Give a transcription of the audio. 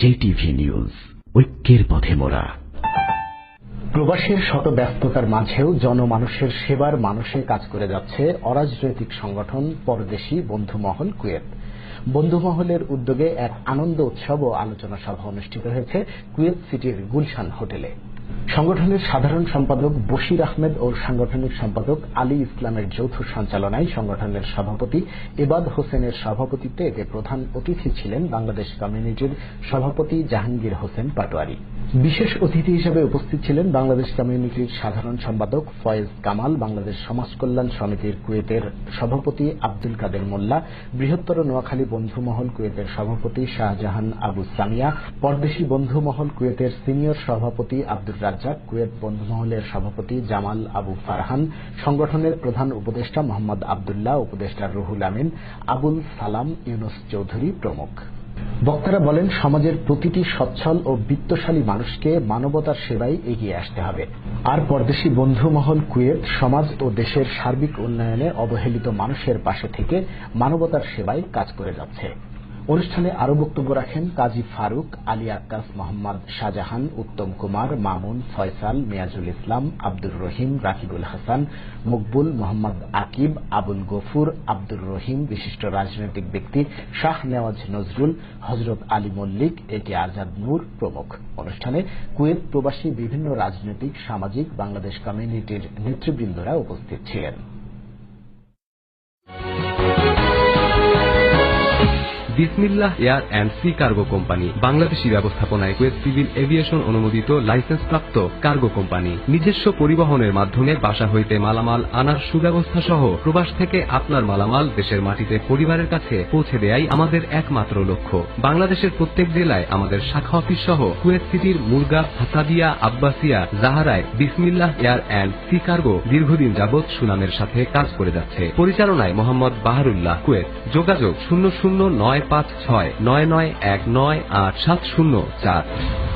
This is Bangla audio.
JTV নিউজ, ঐক্যের পথে মোরা। প্রবাসের শত ব্যস্ততার মাঝেও জনমানুষের সেবার মানসে কাজ করে যাচ্ছে অরাজনৈতিক সংগঠন পরদেশী বন্ধু মহল কুয়েত। বন্ধু মহলের উদ্যোগে এক আনন্দ উৎসব ও আলোচনা সভা অনুষ্ঠিত হয়েছে কুয়েত সিটির গুলশান হোটেলে। সংগঠনের সাধারণ সম্পাদক বশির আহমেদ ও সাংগঠনিক সম্পাদক আলী ইসলামের যৌথ সঞ্চালনায় সংগঠনের সভাপতি এবাদ হোসেনের সভাপতিত্বে এতে প্রধান অতিথি ছিলেন বাংলাদেশ কমিউনিটির সভাপতি জাহাঙ্গীর হোসেন পাটোয়ারি। বিশেষ অতিথি হিসেবে উপস্থিত ছিলেন বাংলাদেশ কমিউনিটির সাধারণ সম্পাদক ফয়েজ কামাল, বাংলাদেশ সমাজ কল্যাণ সমিতির কুয়েতের সভাপতি আব্দুল কাদের মোল্লা, বৃহত্তর নোয়াখালী বন্ধু মহল কুয়েতের সভাপতি শাহজাহান আবু সামিয়া, পরদেশী বন্ধু মহল কুয়েতের সিনিয়র সভাপতি আব্দুর রাজ্জাক, কুয়েত বন্ধু মহলের সভাপতি জামাল আবু ফারহান, সংগঠনের প্রধান উপদেষ্টা মোহাম্মদ আবদুল্লাহ, উপদেষ্টা রুহুল আমিন, আবুল সালাম, ইউনুস চৌধুরী প্রমুখ। বক্তারা বলেন, সমাজের প্রতিটি সচ্ছল ও বিত্তশালী মানুষকে মানবতার সেবায় এগিয়ে আসতে হবে। আর পরদেশী বন্ধু মহল কুয়েত সমাজ ও দেশের সার্বিক উন্নয়নে অবহেলিত মানুষের পাশে থেকে মানবতার সেবায় কাজ করে যাচ্ছে। অনুষ্ঠানে আরো বক্তব্য রাখেন কাজী ফারুক, আলী আক্কাস, মোহাম্মদ শাহজাহান, উত্তম কুমার, মামুন, ফয়সাল, মিয়াজুল ইসলাম, আব্দুর রহিম, রাকিবুল হাসান, মকবুল, মোহাম্মদ আকিব, আবুল গফুর, আব্দুর রহিম, বিশিষ্ট রাজনৈতিক ব্যক্তি শাহ নেওয়াজ নজরুল, হযরত আলী মল্লিক, একে আজাদ নূর প্রমুখ। অনুষ্ঠানে কুয়েত প্রবাসী বিভিন্ন রাজনৈতিক, সামাজিক, বাংলাদেশ কমিউনিটির নেতৃবৃন্দরা উপস্থিত ছিলেন। Bismillah air and sea cargo company Bangladeshi ব্যবস্থাপনায় কুয়েত সিভিল এভিয়েশন অনুমোদিত লাইসেন্সপ্রাপ্ত কার্গো কোম্পানি। নিজস্ব পরিবহনের মাধ্যমে বাসা হইতে মালামাল আনার সুব্যবস্থা সহ প্রবাস থেকে আপনার মালামাল দেশের মাটিতে পরিবারের কাছে পৌঁছে দেয়াই আমাদের একমাত্র লক্ষ্য। বাংলাদেশের প্রত্যেক জেলায় আমাদের শাখা অফিস সহ কুয়েত সিটির মুরগা, হাসাদিয়া, আব্বাসিয়া, জাহারায় বিসমিল্লাহ এয়ার অ্যান্ড সি কার্গো দীর্ঘদিন যাবৎ সুনামের সাথে কাজ করে যাচ্ছে। পরিচালনায় মোহাম্মদ বাহারুল্লাহ, কুয়েত। যোগাযোগ 00956991987004।